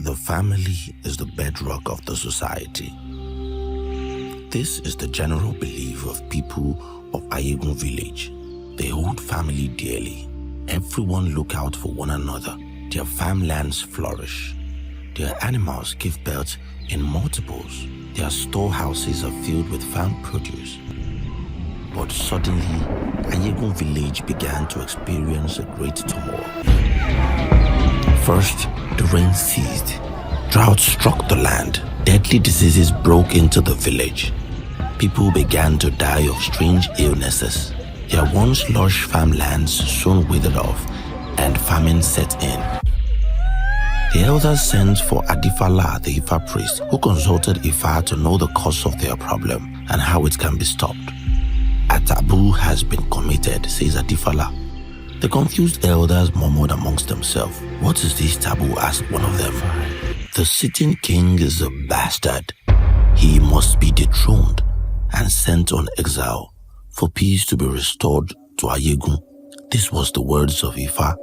The family is the bedrock of the society. This is the general belief of people of Ayegun village. They hold family dearly. Everyone look out for one another. Their farmlands flourish. Their animals give birth in multiples. Their storehouses are filled with farm produce. But suddenly, Ayegun village began to experience a great turmoil. First, the rain ceased. Drought struck the land. Deadly diseases broke into the village. People began to die of strange illnesses. Their once lush farmlands soon withered off, and famine set in. The elders sent for Adifala, the Ifa priest, who consulted Ifa to know the cause of their problem and how it can be stopped. A taboo has been committed, says Adifala. The confused elders murmured amongst themselves. What is this taboo? Asked one of them. The sitting king is a bastard. He must be dethroned and sent on exile for peace to be restored to Ayegun. This was the words of Ifa.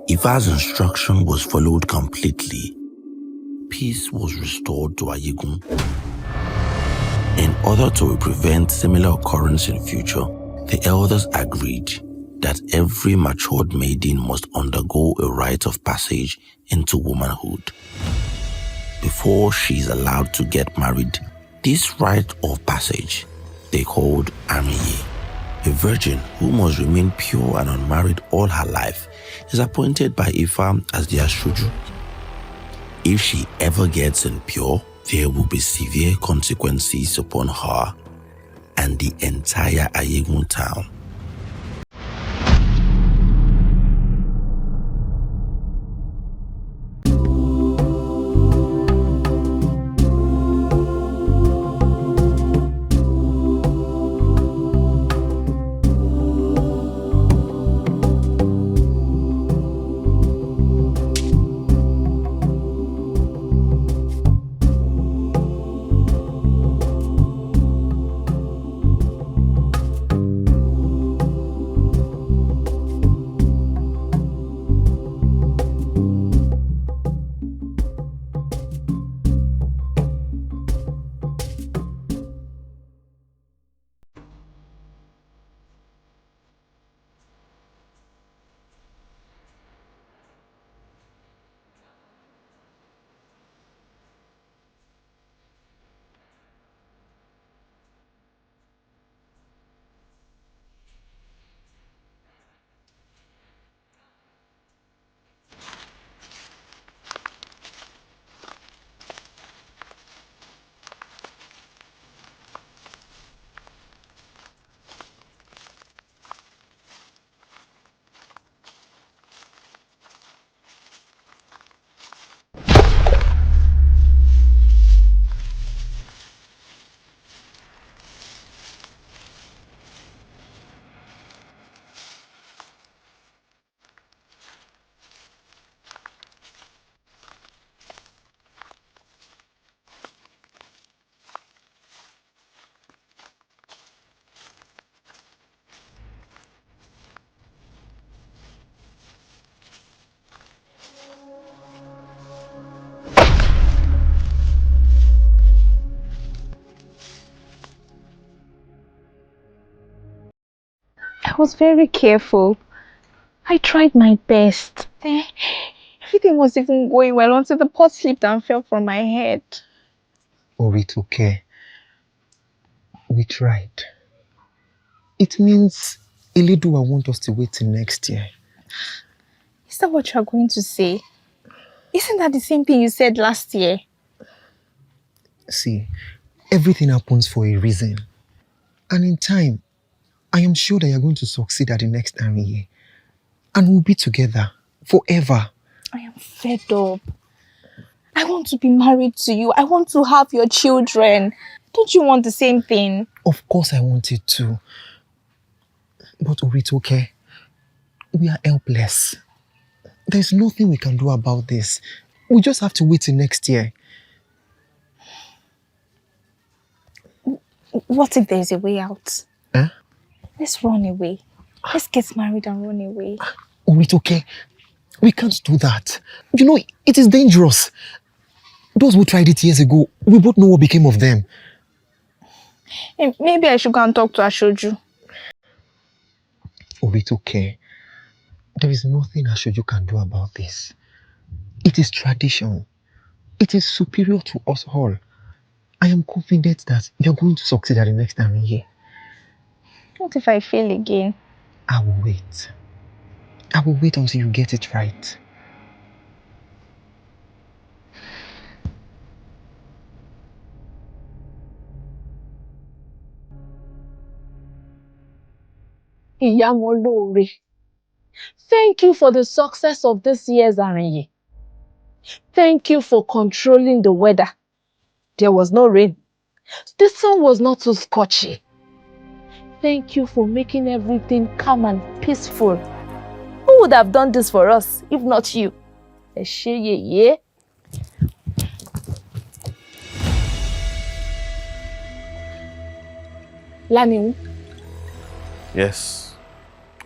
Ifa's instruction was followed completely. Peace was restored to Ayegun. In order to prevent similar occurrence in future, the elders agreed that every matured maiden must undergo a rite of passage into womanhood. Before she is allowed to get married, this rite of passage they called Arinye. A virgin who must remain pure and unmarried all her life is appointed by Ifa as the Ashuju. If she ever gets impure, there will be severe consequences upon her and the entire Ayegun town. I was very careful. I tried my best. Everything was even going well until the pot slipped and fell from my head. Oh, it's okay. We tried. It means Elidua want us to wait till next year. Is that what you're going to say? Isn't that the same thing you said last year? See, everything happens for a reason. And in time, I am sure that you're going to succeed at the next Arinye. And we'll be together forever. I am fed up. I want to be married to you. I want to have your children. Don't you want the same thing? Of course I want it too. But it's okay. We are helpless. There's nothing we can do about this. We just have to wait till next year. What if there's a way out? Huh? Let's run away. Let's get married and run away. Oh, it's okay. We can't do that. You know, it is dangerous. Those who tried it years ago, we both know what became of them. Hey, maybe I should go and talk to Ashoju. Oh, it's okay. There is nothing Ashoju can do about this. It is tradition. It is superior to us all. I am confident that you're going to succeed at the next time here. What if I fail again? I will wait. I will wait until you get it right. Omoloro, thank you for the success of this year's Arinye. Thank you for controlling the weather. There was no rain. The sun was not too scorchy. Thank you for making everything calm and peaceful. Who would have done this for us if not you? Esheyeye. Laniu. Yes,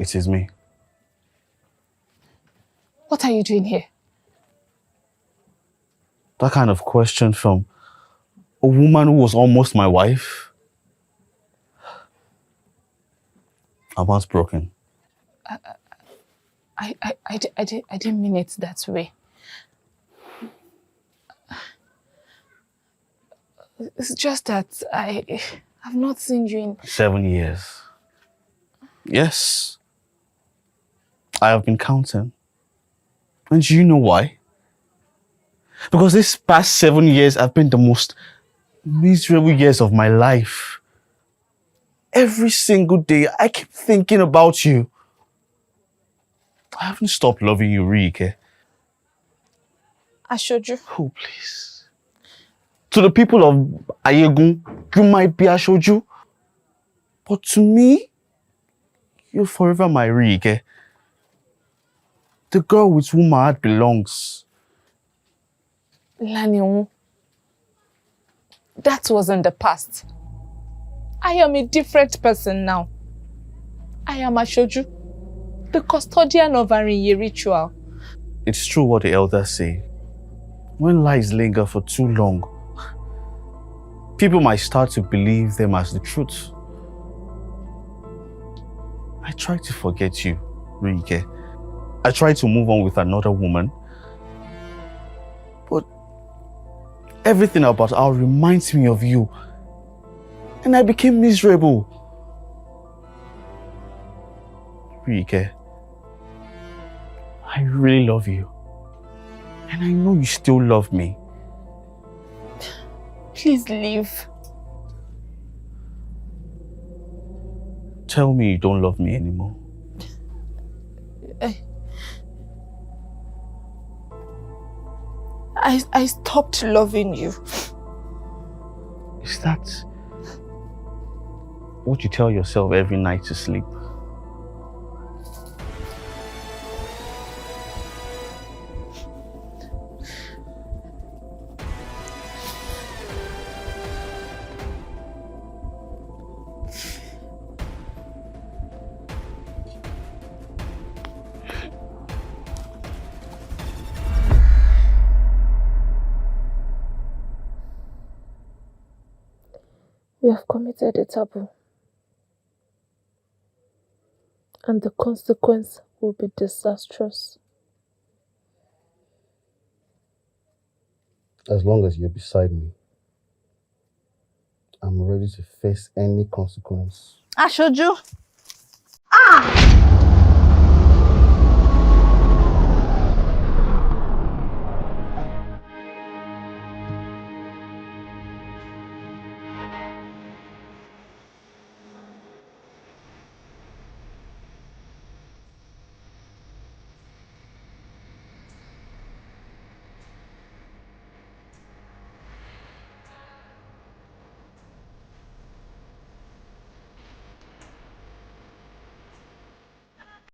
it is me. What are you doing here? That kind of question from a woman who was almost my wife? I'm heartbroken. I didn't mean it that way. It's just that I've not seen you in 7 years. Yes. I have been counting. And do you know why? Because this past 7 years have been the most miserable years of my life. Every single day, I keep thinking about you. I haven't stopped loving you, Rike. Ashoju. Oh, please. To the people of Ayegun, you might be Ashoju. But to me, you're forever my Rike. The girl with whom my heart belongs. Laniu. That was in the past. I am a different person now. I am Ashoju, the custodian of Arinye ritual. It's true what the elders say. When lies linger for too long, people might start to believe them as the truth. I try to forget you, Rike. I try to move on with another woman. But everything about her reminds me of you. And I became miserable. Rike, I really love you. And I know you still love me. Please leave. Tell me you don't love me anymore. I stopped loving you. Is that what you tell yourself every night to sleep? We have committed a taboo. And the consequence will be disastrous. As long as you're beside me, I'm ready to face any consequence. Ashoju. Ah!